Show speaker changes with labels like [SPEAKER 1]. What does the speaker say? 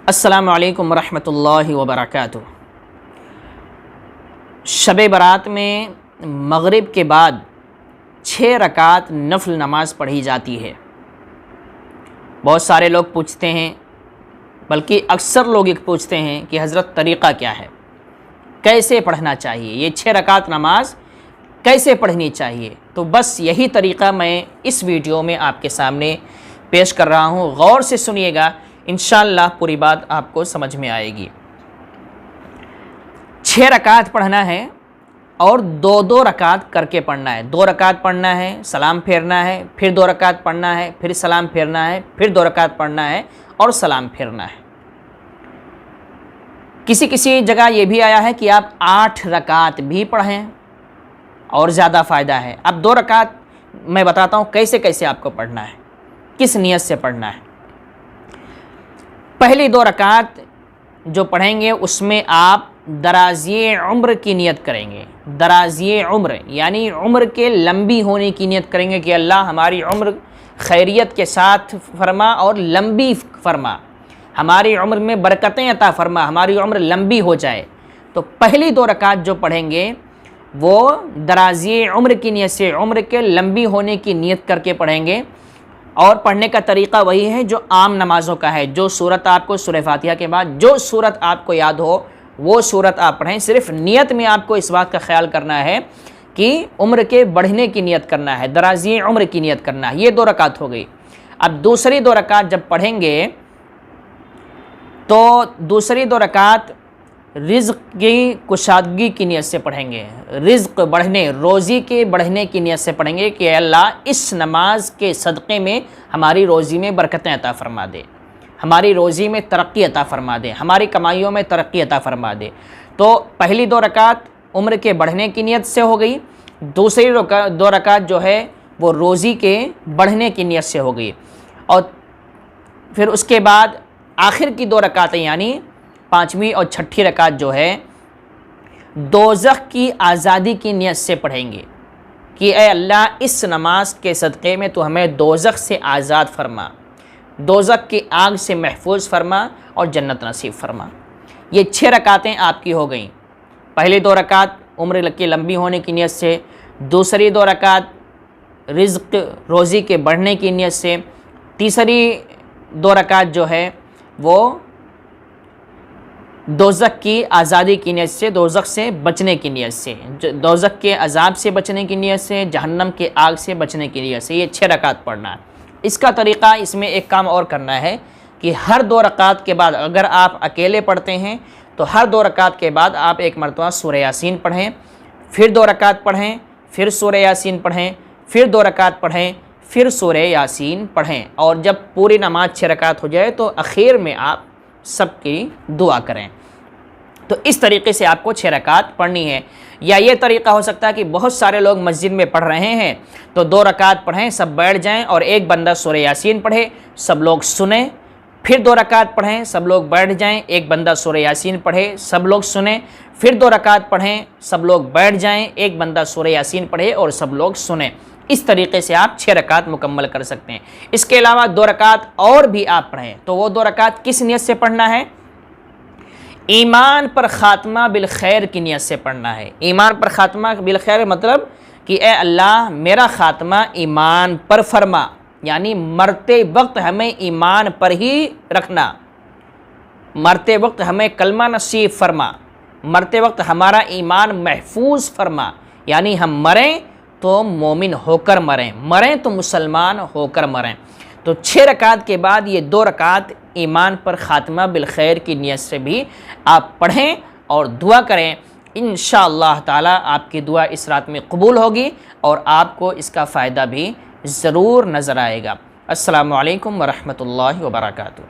[SPEAKER 1] السلام علیکم ورحمۃ اللہ وبرکاتہ۔ شب برات میں مغرب کے بعد 6 رکعت نفل نماز پڑھی جاتی ہے۔ بہت سارے لوگ پوچھتے ہیں، بلکہ اکثر لوگ پوچھتے ہیں کہ حضرت طریقہ کیا ہے، کیسے پڑھنا چاہیے، یہ 6 رکعت نماز کیسے پڑھنی چاہیے؟ تو بس یہی طریقہ میں اس ویڈیو میں آپ کے سامنے پیش کر رہا ہوں، غور سے سنیے گا، انشاءاللہ پوری بات آپ کو سمجھ میں آئے گی۔ 6 رکعت پڑھنا ہے اور 2 رکعت کر کے پڑھنا ہے۔ 2 رکعت پڑھنا ہے، سلام پھیرنا ہے، پھر 2 رکعت پڑھنا ہے، پھر سلام پھیرنا ہے، پھر 2 رکعت پڑھنا ہے اور سلام پھیرنا ہے۔ کسی جگہ یہ بھی آیا ہے کہ آپ 8 رکعت بھی پڑھیں اور زیادہ فائدہ ہے۔ اب 2 رکعت میں بتاتا ہوں کیسے آپ کو پڑھنا ہے، کس نیت سے پڑھنا ہے۔ پہلی 2 رکعت جو پڑھیں گے اس میں آپ درازی عمر کی نیت کریں گے۔ درازی عمر یعنی عمر کے لمبی ہونے کی نیت کریں گے کہ اللہ ہماری عمر خیریت کے ساتھ فرما اور لمبی فرما، ہماری عمر میں برکتیں عطا فرما، ہماری عمر لمبی ہو جائے۔ تو پہلی 2 رکعت جو پڑھیں گے وہ درازی عمر کی نیت سے، عمر کے لمبی ہونے کی نیت کر کے پڑھیں گے۔ اور پڑھنے کا طریقہ وہی ہے جو عام نمازوں کا ہے، جو سورت آپ کو سورہ فاتحہ کے بعد جو سورت آپ کو یاد ہو وہ سورت آپ پڑھیں۔ صرف نیت میں آپ کو اس بات کا خیال کرنا ہے کہ عمر کے بڑھنے کی نیت کرنا ہے، درازی عمر کی نیت کرنا ہے۔ یہ 2 رکعت ہو گئی۔ اب دوسری 2 رکعت جب پڑھیں گے تو دوسری 2 رکعت رزق کی کشادگی کی نیت سے پڑھیں گے، رزق بڑھنے، روزی کے بڑھنے کی نیت سے پڑھیں گے کہ اللہ اس نماز کے صدقے میں ہماری روزی میں برکتیں عطا فرما دے، ہماری روزی میں ترقی عطا فرما دے، ہماری کمائیوں میں ترقی عطا فرما دے۔ تو پہلی 2 رکعت عمر کے بڑھنے کی نیت سے ہو گئی، دوسری 2 رکعت جو ہے وہ روزی کے بڑھنے کی نیت سے ہو گئی۔ اور پھر اس کے بعد آخر کی 2 رکعتیں یعنی 5ویں اور 6ٹھی رکعت جو ہے دوزخ کی آزادی کی نیت سے پڑھیں گے کہ اے اللہ اس نماز کے صدقے میں تو ہمیں دوزخ سے آزاد فرما، دوزخ کی آگ سے محفوظ فرما اور جنت نصیب فرما۔ یہ 6 رکعتیں آپ کی ہو گئیں۔ پہلی 2 رکعت عمر کی لمبی ہونے کی نیت سے، دوسری 2 رکعت رزق روزی کے بڑھنے کی نیت سے، تیسری 2 رکعت جو ہے وہ دوزخ کی آزادی کی نیت سے، دوزخ سے بچنے کی نیت سے، دوزخ کے عذاب سے بچنے کی نیت سے، جہنم کے آگ سے بچنے کی نیت سے۔ یہ 6 رکعت پڑھنا ہے۔ اس کا طریقہ، اس میں ایک کام اور کرنا ہے کہ ہر 2 رکعت کے بعد اگر آپ اکیلے پڑھتے ہیں تو ہر 2 رکعت کے بعد آپ ایک مرتبہ سورہ یاسین پڑھیں، پھر 2 رکعت پڑھیں، پھر سورہ یاسین پڑھیں، پھر 2 رکعت پڑھیں، پھر سورہ یاسین پڑھیں۔ اور جب پوری نماز 6 رکعت ہو جائے تو اخیر میں آپ سب کی دعا کریں۔ تو اس طریقے سے آپ کو 6 رکعت پڑھنی ہے۔ یا یہ طریقہ ہو سکتا ہے کہ بہت سارے لوگ مسجد میں پڑھ رہے ہیں تو 2 رکعت پڑھیں، سب بیٹھ جائیں اور ایک بندہ سورہ یاسین پڑھے، سب لوگ سنیں، پھر 2 رکعت پڑھیں، سب لوگ بیٹھ جائیں، ایک بندہ سورہ یاسین پڑھے، سب لوگ سنیں، پھر 2 رکعت پڑھیں، سب لوگ بیٹھ جائیں، ایک بندہ سورہ یاسین پڑھے اور سب لوگ سنیں۔ اس طریقے سے آپ 6 رکعت مکمل کر سکتے ہیں۔ اس کے علاوہ 2 رکعت اور بھی آپ پڑھیں تو وہ 2 رکعت کس نیت سے پڑھنا ہے؟ ایمان پر خاتمہ بالخیر کی نیت سے پڑھنا ہے۔ ایمان پر خاتمہ بالخیر مطلب کہ اے اللہ میرا خاتمہ ایمان پر فرما، یعنی مرتے وقت ہمیں ایمان پر ہی رکھنا، مرتے وقت ہمیں کلمہ نصیب فرما، مرتے وقت ہمارا ایمان محفوظ فرما، یعنی ہم مریں تو مومن ہو کر مریں، مریں تو مسلمان ہو کر مریں۔ تو 6 رکعت کے بعد یہ 2 رکعت ایمان پر خاتمہ بالخیر کی نیت سے بھی آپ پڑھیں اور دعا کریں۔ انشاءاللہ تعالی آپ کی دعا اس رات میں قبول ہوگی اور آپ کو اس کا فائدہ بھی ضرور نظر آئے گا۔ السلام علیکم ورحمۃ اللہ وبرکاتہ۔